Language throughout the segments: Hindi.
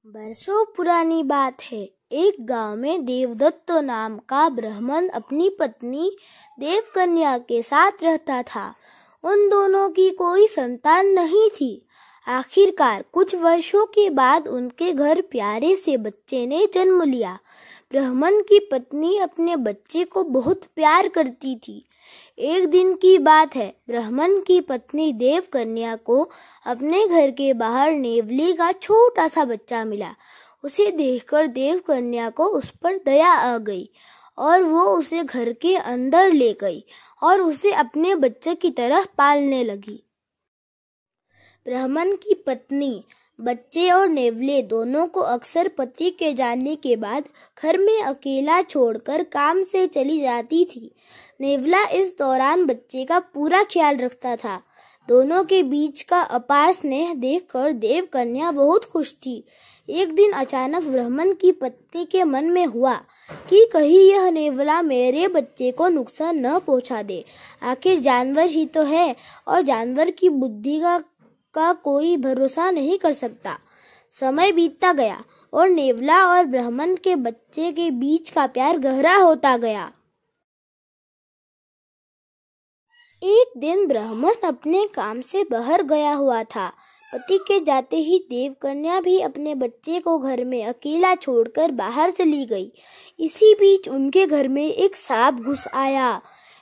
बरसों पुरानी बात है। एक गांव में देवदत्त नाम का ब्राह्मण अपनी पत्नी देवकन्या के साथ रहता था। उन दोनों की कोई संतान नहीं थी। आखिरकार कुछ वर्षों के बाद उनके घर प्यारे से बच्चे ने जन्म लिया। ब्राह्मण की पत्नी अपने बच्चे को बहुत प्यार करती थी। एक दिन की बात है, ब्राह्मण की पत्नी देवकन्या को अपने घर के बाहर नेवली का छोटा सा बच्चा मिला। उसे देखकर देवकन्या को उस पर दया आ गई और वो उसे घर के अंदर ले गई और उसे अपने बच्चे की तरह पालने लगी। ब्राह्मण की पत्नी बच्चे और नेवले दोनों को अक्सर पति के जाने के बाद घर में अकेला छोड़कर काम से चली जाती थी। नेवला इस दौरान बच्चे का पूरा ख्याल रखता था। दोनों के बीच का अपार स्नेह देखकर देवकन्या बहुत खुश थी। एक दिन अचानक ब्राह्मण की पत्नी के मन में हुआ कि कहीं यह नेवला मेरे बच्चे को नुकसान न पहुंचा दे। आखिर जानवर ही तो है और जानवर की बुद्धि का कोई भरोसा नहीं कर सकता। समय बीतता गया और नेवला और ब्राह्मण के बच्चे के बीच का प्यार गहरा होता गया। एक दिन ब्राह्मण अपने काम से बाहर गया हुआ था। पति के जाते ही देवकन्या भी अपने बच्चे को घर में अकेला छोड़कर बाहर चली गई। इसी बीच उनके घर में एक सांप घुस आया।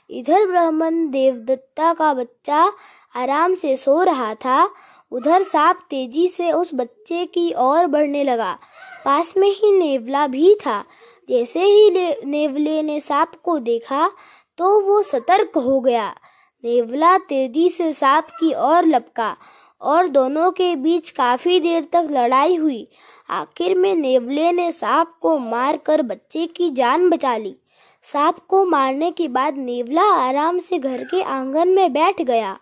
इधर ब्राह्मण देवदत्ता का बच्चा आराम से सो रहा था, उधर सांप तेजी से उस बच्चे की ओर बढ़ने लगा। पास में ही नेवला भी था। जैसे ही नेवले ने सांप को देखा तो वो सतर्क हो गया। नेवला तेजी से सांप की ओर लपका और दोनों के बीच काफी देर तक लड़ाई हुई। आखिर में नेवले ने सांप को मारकर बच्चे की जान बचा ली। सांप को मारने के बाद नेवला आराम से घर के आंगन में बैठ गया।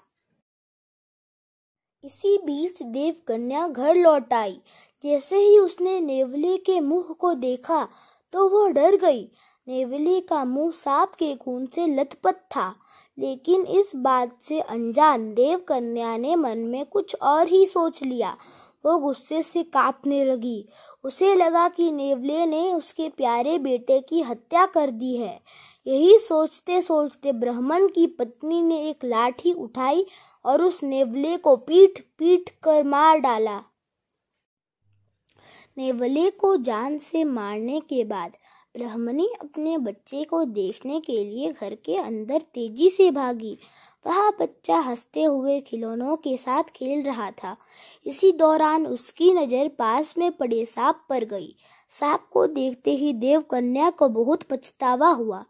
इसी बीच देवकन्या घर लौट आई। जैसे ही उसने नेवले के मुंह को देखा तो वो डर गई। नेवले का मुंह सांप के खून से लथपथ था, लेकिन इस बात से अनजान देवकन्या ने मन में कुछ और ही सोच लिया। वो गुस्से से कांपने लगी। उसे लगा कि नेवले ने उसके प्यारे बेटे की हत्या कर दी है। यही सोचते सोचते ब्राह्मण की पत्नी ने एक लाठी उठाई और उस नेवले को पीट पीट कर मार डाला। नेवले को जान से मारने के बाद ब्राह्मणी अपने बच्चे को देखने के लिए घर के अंदर तेजी से भागी। वह बच्चा हंसते हुए खिलौनों के साथ खेल रहा था। इसी दौरान उसकी नज़र पास में पड़े सांप पर गई। सांप को देखते ही देवकन्या को बहुत पछतावा हुआ।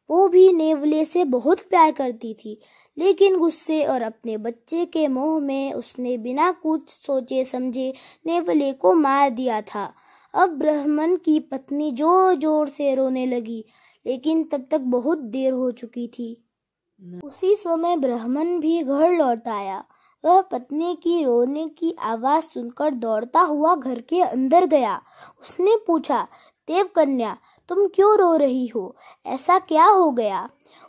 वो भी नेवले से बहुत प्यार करती थी, लेकिन गुस्से और अपने बच्चे के मोह में उसने बिना कुछ सोचे समझे नेवले को मार दिया था। अब ब्राह्मण की पत्नी जोर जोर से रोने लगी, लेकिन तब तक बहुत देर हो चुकी थी। उसी समय ब्राह्मण भी घर लौट आया। वह पत्नी की रोने की आवाज सुनकर दौड़ता हुआ घर के अंदर गया। उसने पूछा, देवकन्या, तुम क्यों रो रही हो? ऐसा क्या हो गया?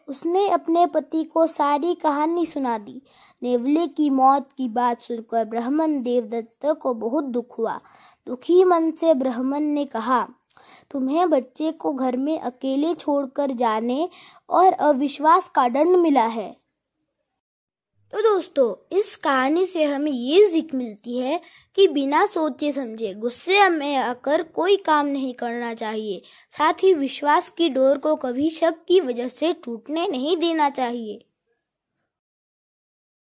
उसने अपने पति को सारी कहानी सुना दी। नेवले की मौत की बात सुनकर ब्राह्मण देवदत्त को बहुत दुख हुआ। दुखी मन से ब्राह्मण ने कहा, तुम्हें बच्चे को घर में अकेले छोड़कर जाने और अविश्वास का दंड मिला है। तो दोस्तों, इस कहानी से हमें ये सीख मिलती है कि बिना सोचे समझे गुस्से में आकर कोई काम नहीं करना चाहिए। साथ ही विश्वास की डोर को कभी शक की वजह से टूटने नहीं देना चाहिए।